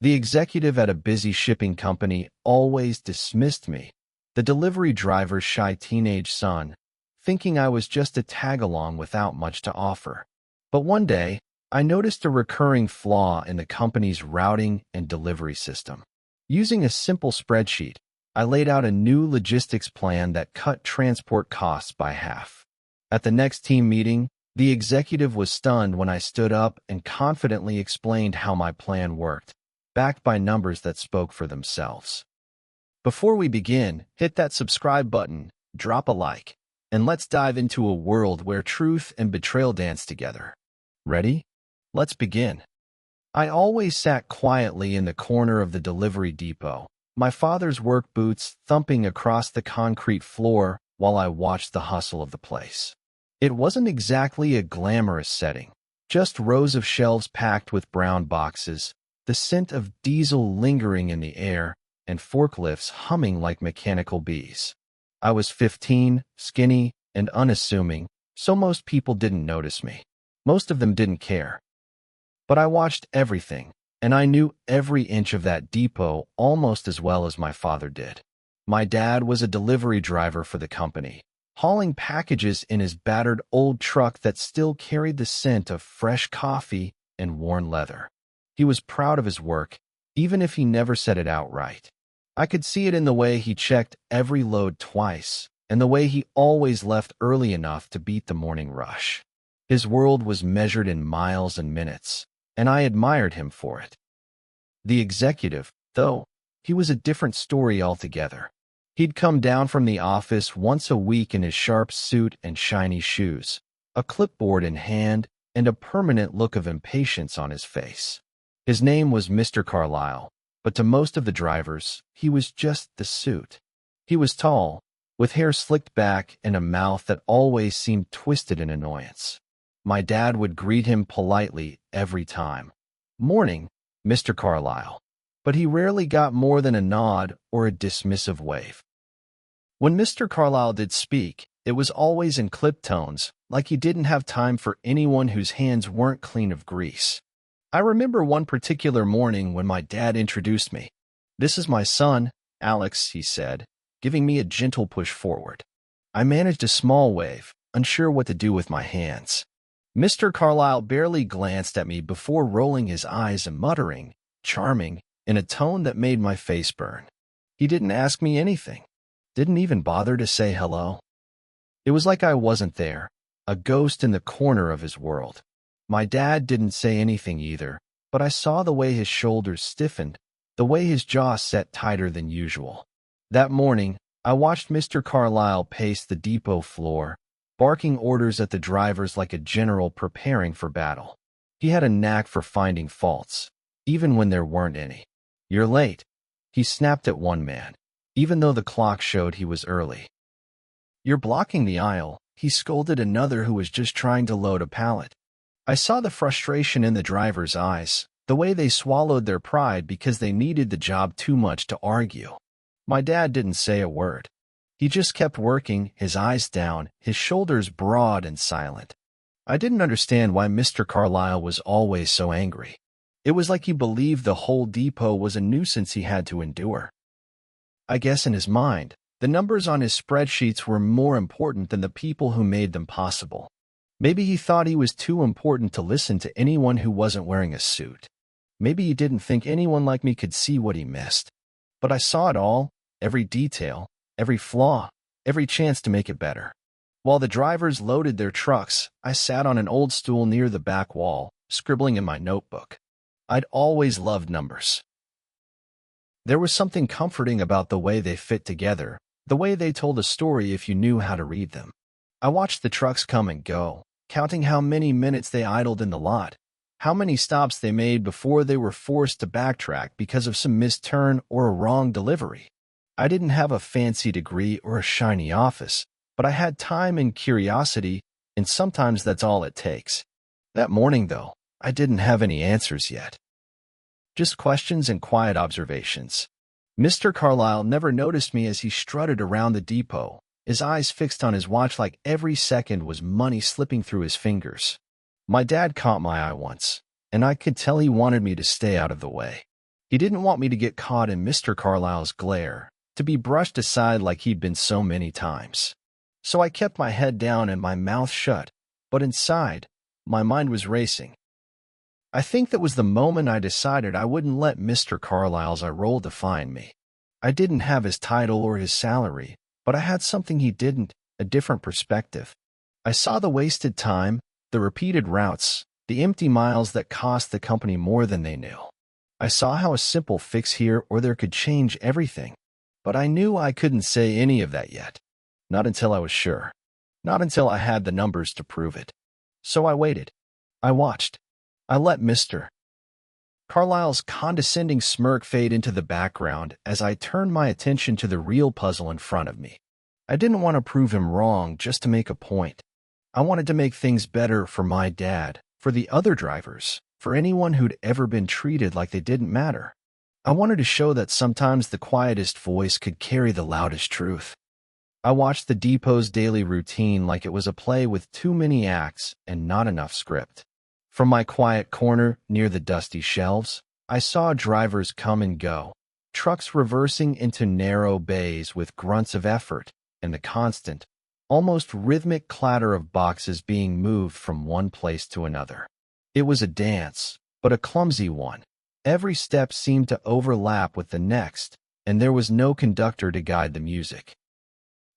The executive at a busy shipping company always dismissed me, the delivery driver's shy teenage son, thinking I was just a tag-along without much to offer. But one day, I noticed a recurring flaw in the company's routing and delivery system. Using a simple spreadsheet, I laid out a new logistics plan that cut transport costs by half. At the next team meeting, the executive was stunned when I stood up and confidently explained how my plan worked, backed by numbers that spoke for themselves. Before we begin, hit that subscribe button, drop a like, and let's dive into a world where truth and betrayal dance together. Ready? Let's begin. I always sat quietly in the corner of the delivery depot, my father's work boots thumping across the concrete floor while I watched the hustle of the place. It wasn't exactly a glamorous setting, just rows of shelves packed with brown boxes, the scent of diesel lingering in the air, and forklifts humming like mechanical bees. I was 15, skinny, and unassuming, so most people didn't notice me. Most of them didn't care. But I watched everything, and I knew every inch of that depot almost as well as my father did. My dad was a delivery driver for the company, hauling packages in his battered old truck that still carried the scent of fresh coffee and worn leather. He was proud of his work, even if he never said it outright. I could see it in the way he checked every load twice, and the way he always left early enough to beat the morning rush. His world was measured in miles and minutes, and I admired him for it. The executive, though, he was a different story altogether. He'd come down from the office once a week in his sharp suit and shiny shoes, a clipboard in hand, and a permanent look of impatience on his face. His name was Mr. Carlyle, but to most of the drivers, he was just the suit. He was tall, with hair slicked back and a mouth that always seemed twisted in annoyance. My dad would greet him politely every time. "Morning, Mr. Carlyle," but he rarely got more than a nod or a dismissive wave. When Mr. Carlyle did speak, it was always in clipped tones, like he didn't have time for anyone whose hands weren't clean of grease. I remember one particular morning when my dad introduced me. "This is my son, Alex," he said, giving me a gentle push forward. I managed a small wave, unsure what to do with my hands. Mr. Carlyle barely glanced at me before rolling his eyes and muttering, "Charming," in a tone that made my face burn. He didn't ask me anything, didn't even bother to say hello. It was like I wasn't there, a ghost in the corner of his world. My dad didn't say anything either, but I saw the way his shoulders stiffened, the way his jaw set tighter than usual. That morning, I watched Mr. Carlyle pace the depot floor, barking orders at the drivers like a general preparing for battle. He had a knack for finding faults, even when there weren't any. "You're late," he snapped at one man, even though the clock showed he was early. "You're blocking the aisle," he scolded another who was just trying to load a pallet. I saw the frustration in the driver's eyes, the way they swallowed their pride because they needed the job too much to argue. My dad didn't say a word. He just kept working, his eyes down, his shoulders broad and silent. I didn't understand why Mr. Carlyle was always so angry. It was like he believed the whole depot was a nuisance he had to endure. I guess in his mind, the numbers on his spreadsheets were more important than the people who made them possible. Maybe he thought he was too important to listen to anyone who wasn't wearing a suit. Maybe he didn't think anyone like me could see what he missed. But I saw it all, every detail, every flaw, every chance to make it better. While the drivers loaded their trucks, I sat on an old stool near the back wall, scribbling in my notebook. I'd always loved numbers. There was something comforting about the way they fit together, the way they told a story if you knew how to read them. I watched the trucks come and go, counting how many minutes they idled in the lot, how many stops they made before they were forced to backtrack because of some missed turn or a wrong delivery. I didn't have a fancy degree or a shiny office, but I had time and curiosity, and sometimes that's all it takes. That morning, though, I didn't have any answers yet. Just questions and quiet observations. Mr. Carlyle never noticed me as he strutted around the depot, his eyes fixed on his watch like every second was money slipping through his fingers. My dad caught my eye once, and I could tell he wanted me to stay out of the way. He didn't want me to get caught in Mr. Carlyle's glare, to be brushed aside like he'd been so many times. So I kept my head down and my mouth shut, but inside, my mind was racing. I think that was the moment I decided I wouldn't let Mr. Carlyle's role define me. I didn't have his title or his salary, but I had something he didn't, a different perspective. I saw the wasted time, the repeated routes, the empty miles that cost the company more than they knew. I saw how a simple fix here or there could change everything. But I knew I couldn't say any of that yet. Not until I was sure. Not until I had the numbers to prove it. So I waited. I watched. I let Mr. Carlyle's condescending smirk fade into the background as I turned my attention to the real puzzle in front of me. I didn't want to prove him wrong just to make a point. I wanted to make things better for my dad, for the other drivers, for anyone who'd ever been treated like they didn't matter. I wanted to show that sometimes the quietest voice could carry the loudest truth. I watched the depot's daily routine like it was a play with too many acts and not enough script. From my quiet corner near the dusty shelves, I saw drivers come and go, trucks reversing into narrow bays with grunts of effort, and the constant, almost rhythmic clatter of boxes being moved from one place to another. It was a dance, but a clumsy one. Every step seemed to overlap with the next, and there was no conductor to guide the music.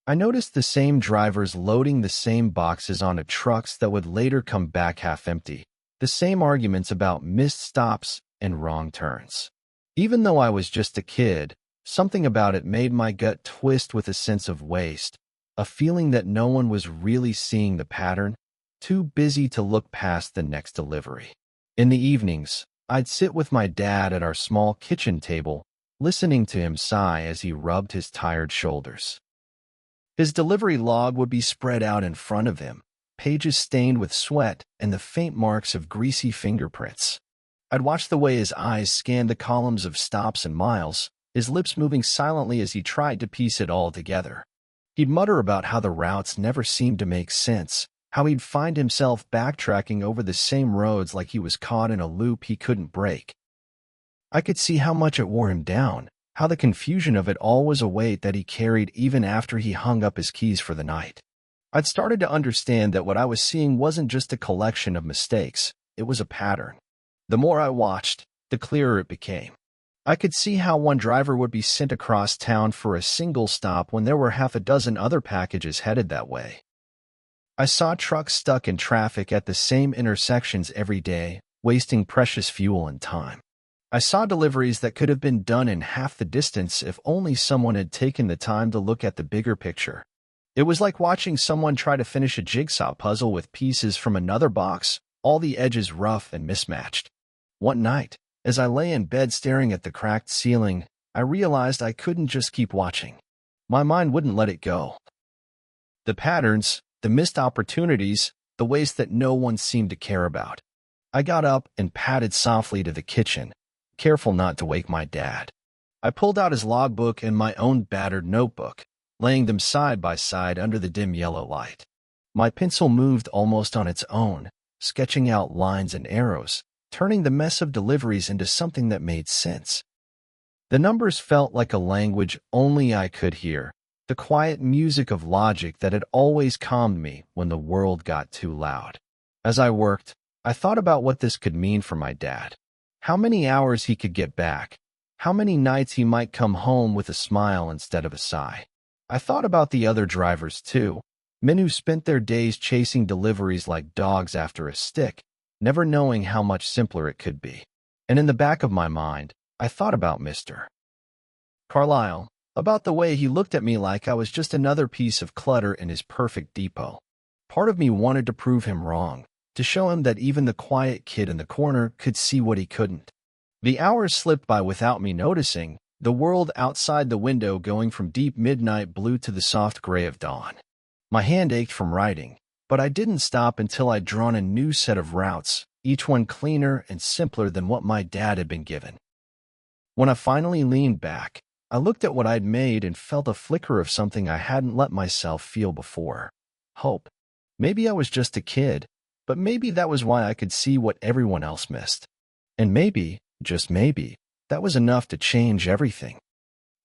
I noticed the same drivers loading the same boxes onto trucks that would later come back half empty, the same arguments about missed stops and wrong turns. Even though I was just a kid, something about it made my gut twist with a sense of waste, a feeling that no one was really seeing the pattern, too busy to look past the next delivery. In the evenings, I'd sit with my dad at our small kitchen table, listening to him sigh as he rubbed his tired shoulders. His delivery log would be spread out in front of him, pages stained with sweat and the faint marks of greasy fingerprints. I'd watch the way his eyes scanned the columns of stops and miles, his lips moving silently as he tried to piece it all together. He'd mutter about how the routes never seemed to make sense, how he'd find himself backtracking over the same roads like he was caught in a loop he couldn't break. I could see how much it wore him down, how the confusion of it all was a weight that he carried even after he hung up his keys for the night. I'd started to understand that what I was seeing wasn't just a collection of mistakes, it was a pattern. The more I watched, the clearer it became. I could see how one driver would be sent across town for a single stop when there were half a dozen other packages headed that way. I saw trucks stuck in traffic at the same intersections every day, wasting precious fuel and time. I saw deliveries that could have been done in half the distance if only someone had taken the time to look at the bigger picture. It was like watching someone try to finish a jigsaw puzzle with pieces from another box, all the edges rough and mismatched. One night, as I lay in bed staring at the cracked ceiling, I realized I couldn't just keep watching. My mind wouldn't let it go. The patterns, the missed opportunities, the ways that no one seemed to care about. I got up and padded softly to the kitchen, careful not to wake my dad. I pulled out his logbook and my own battered notebook, laying them side by side under the dim yellow light. My pencil moved almost on its own, sketching out lines and arrows, turning the mess of deliveries into something that made sense. The numbers felt like a language only I could hear, the quiet music of logic that had always calmed me when the world got too loud. As I worked, I thought about what this could mean for my dad. How many hours he could get back. How many nights he might come home with a smile instead of a sigh. I thought about the other drivers too, men who spent their days chasing deliveries like dogs after a stick, never knowing how much simpler it could be. And in the back of my mind, I thought about Mr. Carlyle, about the way he looked at me like I was just another piece of clutter in his perfect depot. Part of me wanted to prove him wrong, to show him that even the quiet kid in the corner could see what he couldn't. The hours slipped by without me noticing, the world outside the window going from deep midnight blue to the soft gray of dawn. My hand ached from writing, but I didn't stop until I'd drawn a new set of routes, each one cleaner and simpler than what my dad had been given. When I finally leaned back, I looked at what I'd made and felt a flicker of something I hadn't let myself feel before. Hope. Maybe I was just a kid, but maybe that was why I could see what everyone else missed. And maybe, just maybe, That was enough to change everything.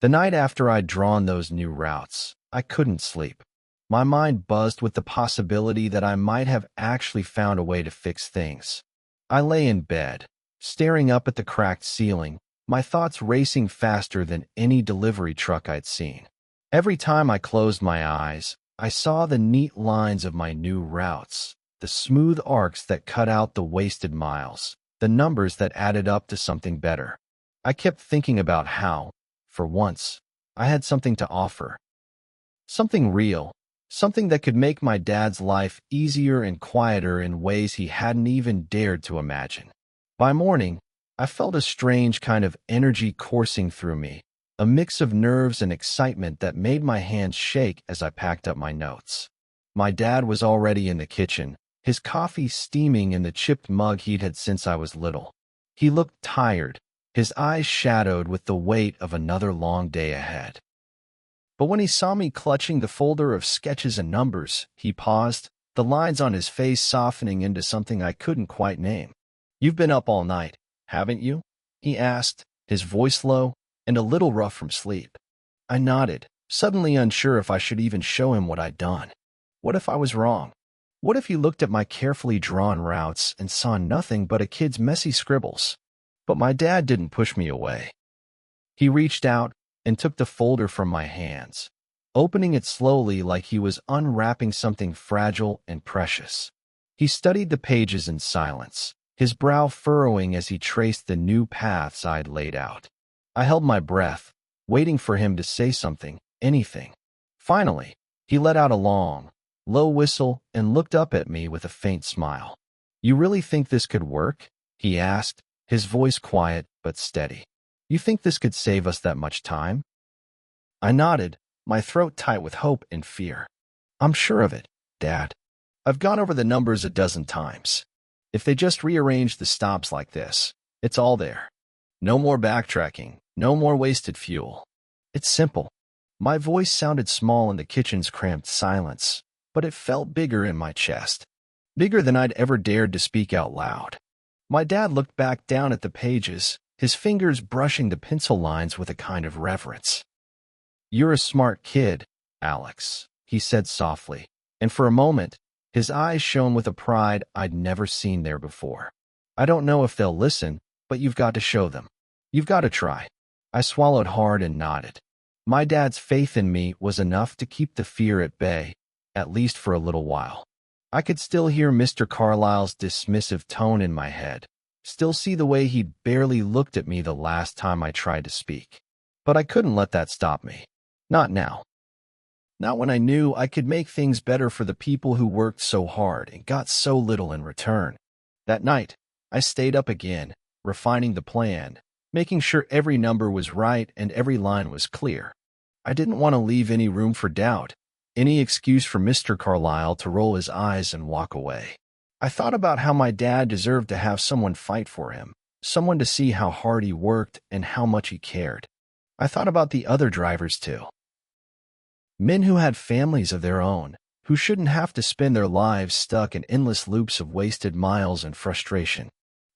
The night after I'd drawn those new routes, I couldn't sleep. My mind buzzed with the possibility that I might have actually found a way to fix things. I lay in bed, staring up at the cracked ceiling, my thoughts racing faster than any delivery truck I'd seen. Every time I closed my eyes, I saw the neat lines of my new routes, the smooth arcs that cut out the wasted miles, the numbers that added up to something better. I kept thinking about how, for once, I had something to offer. Something real, something that could make my dad's life easier and quieter in ways he hadn't even dared to imagine. By morning, I felt a strange kind of energy coursing through me, a mix of nerves and excitement that made my hands shake as I packed up my notes. My dad was already in the kitchen, his coffee steaming in the chipped mug he'd had since I was little. He looked tired, his eyes shadowed with the weight of another long day ahead. But when he saw me clutching the folder of sketches and numbers, he paused, the lines on his face softening into something I couldn't quite name. "You've been up all night, haven't you?" he asked, his voice low and a little rough from sleep. I nodded, suddenly unsure if I should even show him what I'd done. What if I was wrong? What if he looked at my carefully drawn routes and saw nothing but a kid's messy scribbles? But my dad didn't push me away. He reached out and took the folder from my hands, opening it slowly like he was unwrapping something fragile and precious. He studied the pages in silence, his brow furrowing as he traced the new paths I'd laid out. I held my breath, waiting for him to say something, anything. Finally, he let out a long, low whistle and looked up at me with a faint smile. "You really think this could work?" he asked, his voice quiet but steady. "You think this could save us that much time?" I nodded, my throat tight with hope and fear. "I'm sure of it, Dad. I've gone over the numbers a dozen times. If they just rearrange the stops like this, it's all there. No more backtracking, no more wasted fuel. It's simple." My voice sounded small in the kitchen's cramped silence, but it felt bigger in my chest, bigger than I'd ever dared to speak out loud. My dad looked back down at the pages, his fingers brushing the pencil lines with a kind of reverence. "You're a smart kid, Alex," he said softly, and for a moment, his eyes shone with a pride I'd never seen there before. "I don't know if they'll listen, but you've got to show them. You've got to try." I swallowed hard and nodded. My dad's faith in me was enough to keep the fear at bay, at least for a little while. I could still hear Mr. Carlyle's dismissive tone in my head, still see the way he'd barely looked at me the last time I tried to speak. But I couldn't let that stop me. Not now. Not when I knew I could make things better for the people who worked so hard and got so little in return. That night, I stayed up again, refining the plan, making sure every number was right and every line was clear. I didn't want to leave any room for doubt, any excuse for Mr. Carlyle to roll his eyes and walk away. I thought about how my dad deserved to have someone fight for him, someone to see how hard he worked and how much he cared. I thought about the other drivers too. Men who had families of their own, who shouldn't have to spend their lives stuck in endless loops of wasted miles and frustration.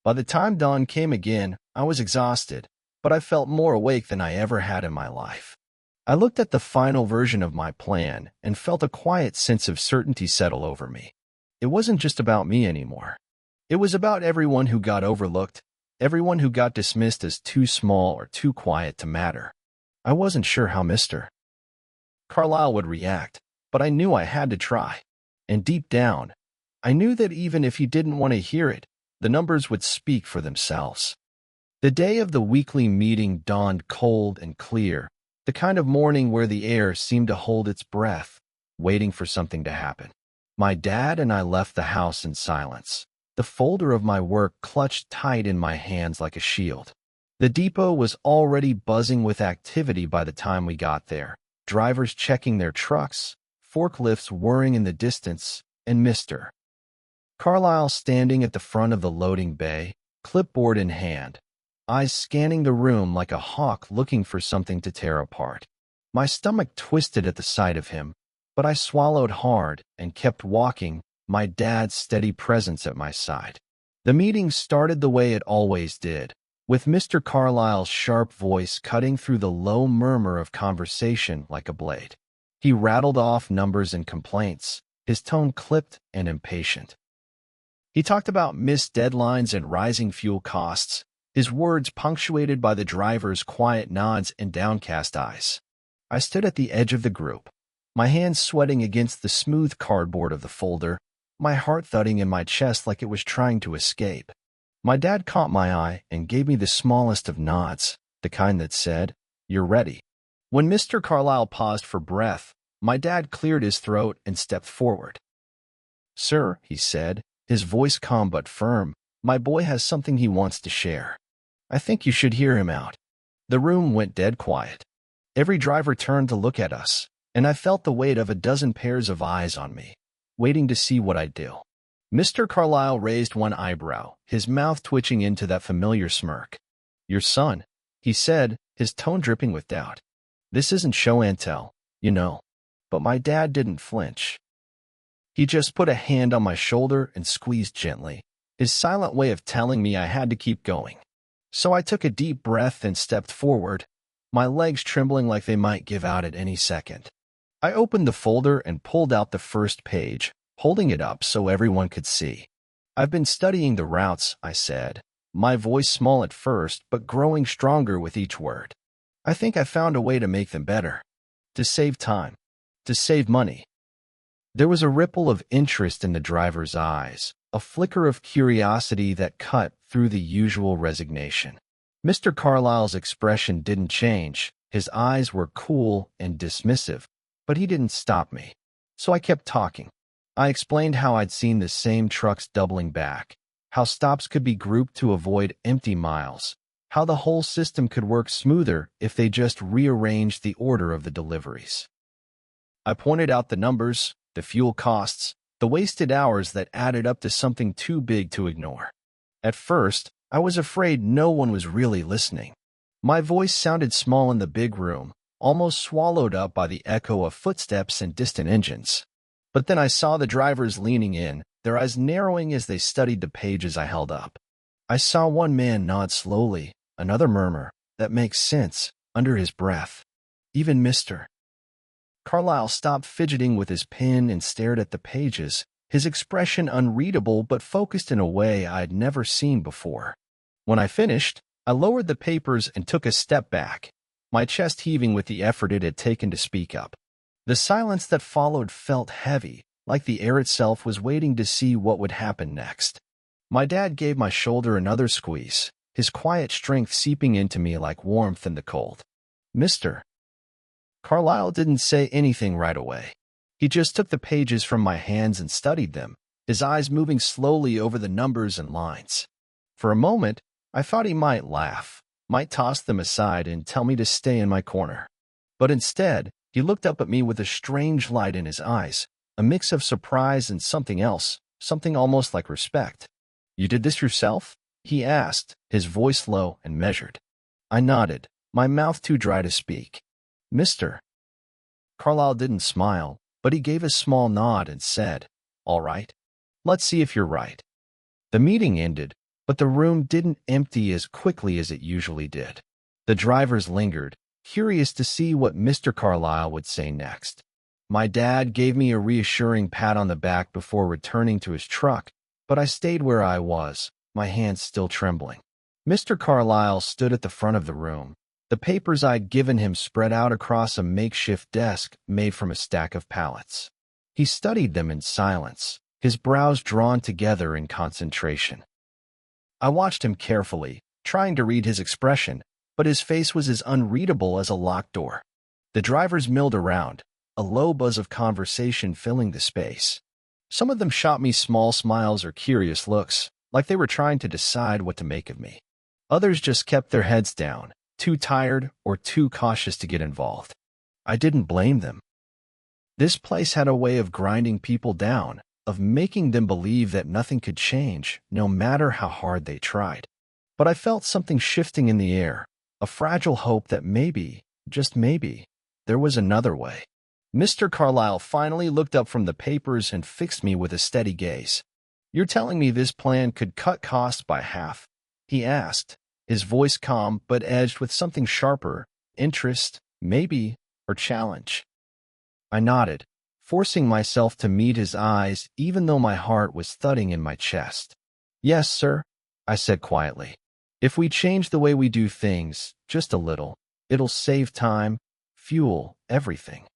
By the time dawn came again, I was exhausted, but I felt more awake than I ever had in my life. I looked at the final version of my plan and felt a quiet sense of certainty settle over me. It wasn't just about me anymore. It was about everyone who got overlooked, everyone who got dismissed as too small or too quiet to matter. I wasn't sure how Mr. Carlyle would react, but I knew I had to try. And deep down, I knew that even if he didn't want to hear it, the numbers would speak for themselves. The day of the weekly meeting dawned cold and clear, the kind of morning where the air seemed to hold its breath, waiting for something to happen. My dad and I left the house in silence, the folder of my work clutched tight in my hands like a shield. The depot was already buzzing with activity by the time we got there, drivers checking their trucks, forklifts whirring in the distance, and Mr. Carlyle standing at the front of the loading bay, clipboard in hand, eyes scanning the room like a hawk looking for something to tear apart. My stomach twisted at the sight of him, but I swallowed hard and kept walking, my dad's steady presence at my side. The meeting started the way it always did, with Mr. Carlyle's sharp voice cutting through the low murmur of conversation like a blade. He rattled off numbers and complaints, his tone clipped and impatient. He talked about missed deadlines and rising fuel costs, his words punctuated by the driver's quiet nods and downcast eyes. I stood at the edge of the group, my hands sweating against the smooth cardboard of the folder, my heart thudding in my chest like it was trying to escape. My dad caught my eye and gave me the smallest of nods, the kind that said, "You're ready." When Mr. Carlyle paused for breath, my dad cleared his throat and stepped forward. "Sir," he said, his voice calm but firm, "my boy has something he wants to share. I think you should hear him out." The room went dead quiet. Every driver turned to look at us, and I felt the weight of a dozen pairs of eyes on me, waiting to see what I'd do. Mr. Carlyle raised one eyebrow, his mouth twitching into that familiar smirk. "Your son," he said, his tone dripping with doubt. "This isn't show and tell, you know." But my dad didn't flinch. He just put a hand on my shoulder and squeezed gently, his silent way of telling me I had to keep going. So I took a deep breath and stepped forward, my legs trembling like they might give out at any second. I opened the folder and pulled out the first page, holding it up so everyone could see. "I've been studying the routes," I said, my voice small at first but growing stronger with each word. "I think I found a way to make them better. To save time. To save money." There was a ripple of interest in the driver's eyes, a flicker of curiosity that cut through the usual resignation. Mr. Carlyle's expression didn't change. His eyes were cool and dismissive, but he didn't stop me. So I kept talking. I explained how I'd seen the same trucks doubling back, how stops could be grouped to avoid empty miles, how the whole system could work smoother if they just rearranged the order of the deliveries. I pointed out the numbers, the fuel costs, the wasted hours that added up to something too big to ignore. At first, I was afraid no one was really listening. My voice sounded small in the big room, almost swallowed up by the echo of footsteps and distant engines. But then I saw the drivers leaning in, their eyes narrowing as they studied the pages I held up. I saw one man nod slowly, another murmur, "That makes sense," under his breath. Even Mr. Carlyle stopped fidgeting with his pen and stared at the pages, his expression unreadable but focused in a way I'd never seen before. When I finished, I lowered the papers and took a step back, my chest heaving with the effort it had taken to speak up. The silence that followed felt heavy, like the air itself was waiting to see what would happen next. My dad gave my shoulder another squeeze, his quiet strength seeping into me like warmth in the cold. "Mr. Carlyle didn't say anything right away. He just took the pages from my hands and studied them, his eyes moving slowly over the numbers and lines. For a moment, I thought he might laugh, might toss them aside and tell me to stay in my corner. But instead, he looked up at me with a strange light in his eyes, a mix of surprise and something else, something almost like respect. "You did this yourself?" he asked, his voice low and measured. I nodded, my mouth too dry to speak. "Mr. Carlyle didn't smile, but he gave a small nod and said, "All right. Let's see if you're right." The meeting ended, but the room didn't empty as quickly as it usually did. The drivers lingered, curious to see what Mr. Carlyle would say next. My dad gave me a reassuring pat on the back before returning to his truck, but I stayed where I was, my hands still trembling. Mr. Carlyle stood at the front of the room, the papers I'd given him spread out across a makeshift desk made from a stack of pallets. He studied them in silence, his brows drawn together in concentration. I watched him carefully, trying to read his expression, but his face was as unreadable as a locked door. The drivers milled around, a low buzz of conversation filling the space. Some of them shot me small smiles or curious looks, like they were trying to decide what to make of me. Others just kept their heads down, too tired or too cautious to get involved. I didn't blame them. This place had a way of grinding people down, of making them believe that nothing could change, no matter how hard they tried. But I felt something shifting in the air, a fragile hope that maybe, just maybe, there was another way. Mr. Carlyle finally looked up from the papers and fixed me with a steady gaze. "You're telling me this plan could cut costs by half?" he asked, his voice calm but edged with something sharper, interest, maybe, or challenge. I nodded, forcing myself to meet his eyes even though my heart was thudding in my chest. "Yes, sir," I said quietly. "If we change the way we do things, just a little, it'll save time, fuel, everything."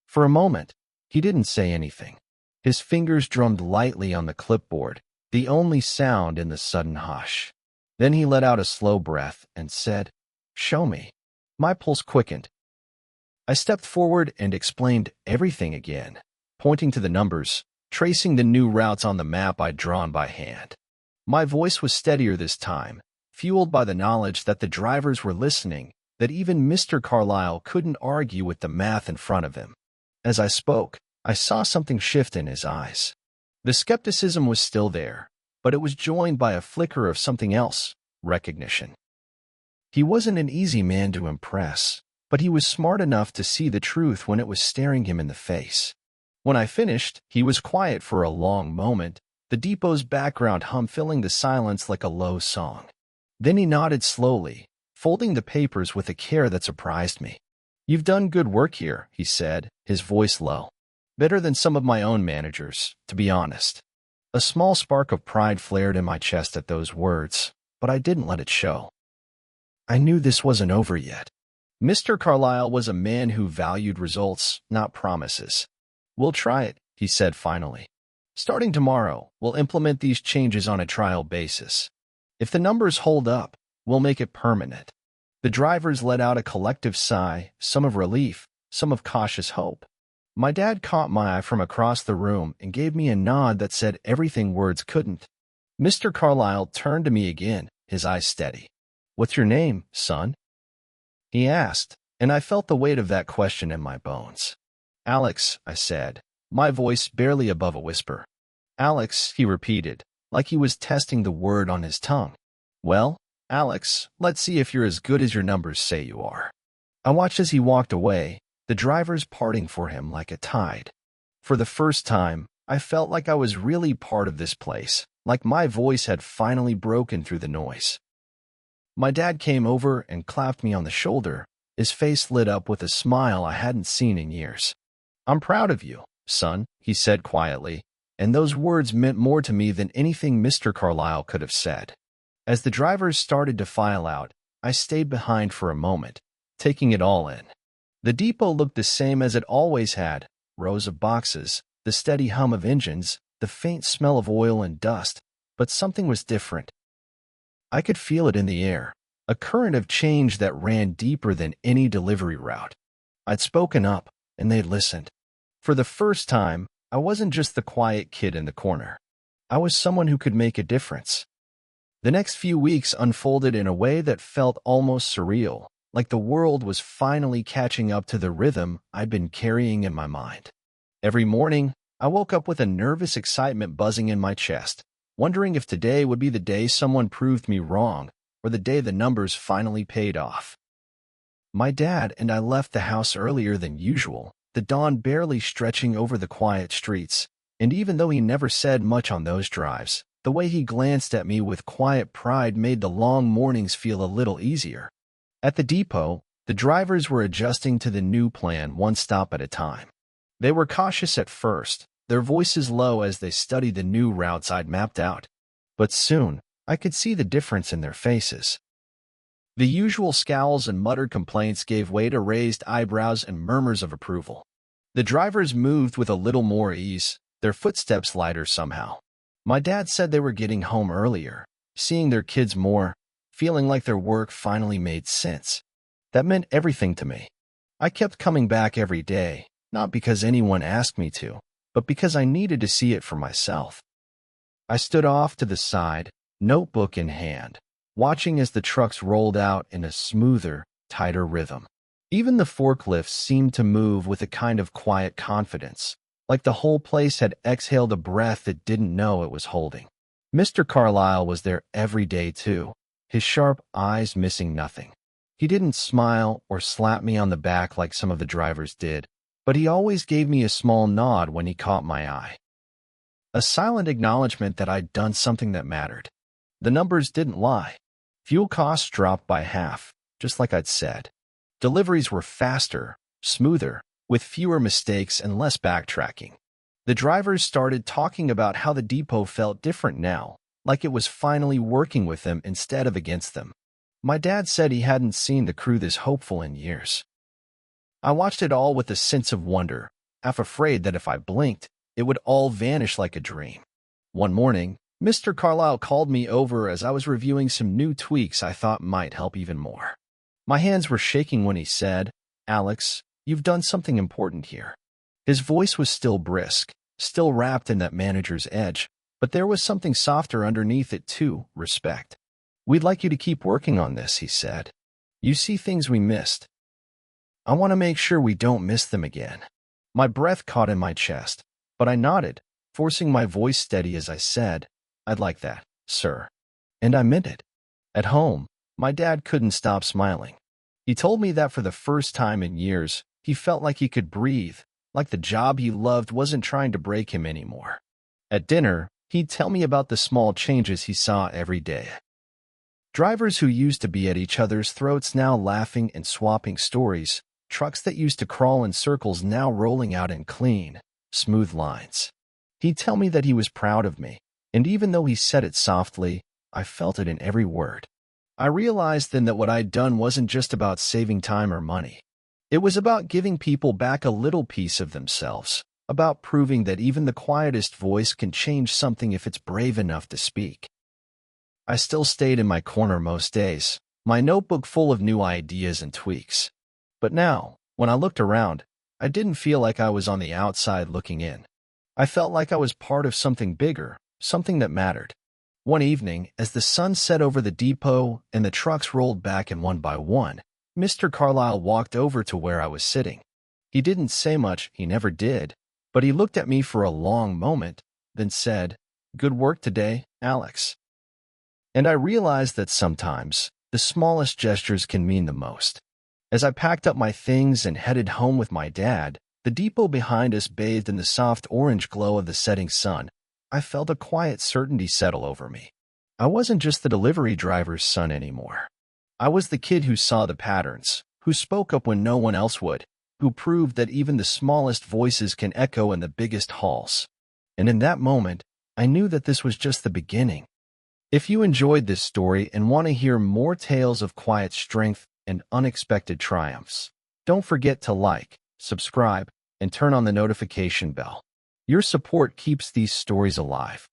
For a moment, he didn't say anything. His fingers drummed lightly on the clipboard, the only sound in the sudden hush. Then he let out a slow breath and said, "Show me." My pulse quickened. I stepped forward and explained everything again, pointing to the numbers, tracing the new routes on the map I'd drawn by hand. My voice was steadier this time, fueled by the knowledge that the drivers were listening, that even Mr. Carlyle couldn't argue with the math in front of him. As I spoke, I saw something shift in his eyes. The skepticism was still there, but it was joined by a flicker of something else, recognition. He wasn't an easy man to impress, but he was smart enough to see the truth when it was staring him in the face. When I finished, he was quiet for a long moment, the depot's background hum filling the silence like a low song. Then he nodded slowly, folding the papers with a care that surprised me. "You've done good work here," he said, his voice low. "Better than some of my own managers, to be honest." A small spark of pride flared in my chest at those words, but I didn't let it show. I knew this wasn't over yet. Mr. Carlyle was a man who valued results, not promises. "We'll try it," he said finally. "Starting tomorrow, we'll implement these changes on a trial basis. If the numbers hold up, we'll make it permanent." The drivers let out a collective sigh, some of relief, some of cautious hope. My dad caught my eye from across the room and gave me a nod that said everything words couldn't. Mr. Carlyle turned to me again, his eyes steady. "What's your name, son?" he asked, and I felt the weight of that question in my bones. "Alex," I said, my voice barely above a whisper. "Alex," he repeated, like he was testing the word on his tongue. "Well, Alex, let's see if you're as good as your numbers say you are." I watched as he walked away, the drivers parting for him like a tide. For the first time, I felt like I was really part of this place, like my voice had finally broken through the noise. My dad came over and clapped me on the shoulder, his face lit up with a smile I hadn't seen in years. "I'm proud of you, son," he said quietly, and those words meant more to me than anything Mr. Carlyle could have said. As the drivers started to file out, I stayed behind for a moment, taking it all in. The depot looked the same as it always had, rows of boxes, the steady hum of engines, the faint smell of oil and dust, but something was different. I could feel it in the air, a current of change that ran deeper than any delivery route. I'd spoken up, and they'd listened. For the first time, I wasn't just the quiet kid in the corner. I was someone who could make a difference. The next few weeks unfolded in a way that felt almost surreal, like the world was finally catching up to the rhythm I'd been carrying in my mind. Every morning, I woke up with a nervous excitement buzzing in my chest, wondering if today would be the day someone proved me wrong, or the day the numbers finally paid off. My dad and I left the house earlier than usual, the dawn barely stretching over the quiet streets, and even though he never said much on those drives, the way he glanced at me with quiet pride made the long mornings feel a little easier. At the depot, the drivers were adjusting to the new plan one stop at a time. They were cautious at first, their voices low as they studied the new routes I'd mapped out. But soon, I could see the difference in their faces. The usual scowls and muttered complaints gave way to raised eyebrows and murmurs of approval. The drivers moved with a little more ease, their footsteps lighter somehow. My dad said they were getting home earlier, seeing their kids more, feeling like their work finally made sense. That meant everything to me. I kept coming back every day, not because anyone asked me to, but because I needed to see it for myself. I stood off to the side, notebook in hand, watching as the trucks rolled out in a smoother, tighter rhythm. Even the forklifts seemed to move with a kind of quiet confidence, like the whole place had exhaled a breath it didn't know it was holding. Mr. Carlyle was there every day too, his sharp eyes missing nothing. He didn't smile or slap me on the back like some of the drivers did, but he always gave me a small nod when he caught my eye. A silent acknowledgement that I'd done something that mattered. The numbers didn't lie. Fuel costs dropped by half, just like I'd said. Deliveries were faster, smoother, with fewer mistakes and less backtracking. The drivers started talking about how the depot felt different now, like it was finally working with them instead of against them. My dad said he hadn't seen the crew this hopeful in years. I watched it all with a sense of wonder, half afraid that if I blinked, it would all vanish like a dream. One morning, Mr. Carlisle called me over as I was reviewing some new tweaks I thought might help even more. My hands were shaking when he said, "Alex, you've done something important here." His voice was still brisk, still wrapped in that manager's edge, but there was something softer underneath it too, respect. "We'd like you to keep working on this," he said. "You see things we missed. I want to make sure we don't miss them again." My breath caught in my chest, but I nodded, forcing my voice steady as I said, "I'd like that, sir." And I meant it. At home, my dad couldn't stop smiling. He told me that for the first time in years, he felt like he could breathe, like the job he loved wasn't trying to break him anymore. At dinner, he'd tell me about the small changes he saw every day. Drivers who used to be at each other's throats now laughing and swapping stories, trucks that used to crawl in circles now rolling out in clean, smooth lines. He'd tell me that he was proud of me, and even though he said it softly, I felt it in every word. I realized then that what I'd done wasn't just about saving time or money. It was about giving people back a little piece of themselves, about proving that even the quietest voice can change something if it's brave enough to speak. I still stayed in my corner most days, my notebook full of new ideas and tweaks. But now, when I looked around, I didn't feel like I was on the outside looking in. I felt like I was part of something bigger, something that mattered. One evening, as the sun set over the depot and the trucks rolled back in one by one, Mr. Carlisle walked over to where I was sitting. He didn't say much, he never did, but he looked at me for a long moment, then said, "Good work today, Alex." And I realized that sometimes, the smallest gestures can mean the most. As I packed up my things and headed home with my dad, the depot behind us bathed in the soft orange glow of the setting sun, I felt a quiet certainty settle over me. I wasn't just the delivery driver's son anymore. I was the kid who saw the patterns, who spoke up when no one else would, who proved that even the smallest voices can echo in the biggest halls. And in that moment, I knew that this was just the beginning. If you enjoyed this story and want to hear more tales of quiet strength and unexpected triumphs, don't forget to like, subscribe, and turn on the notification bell. Your support keeps these stories alive.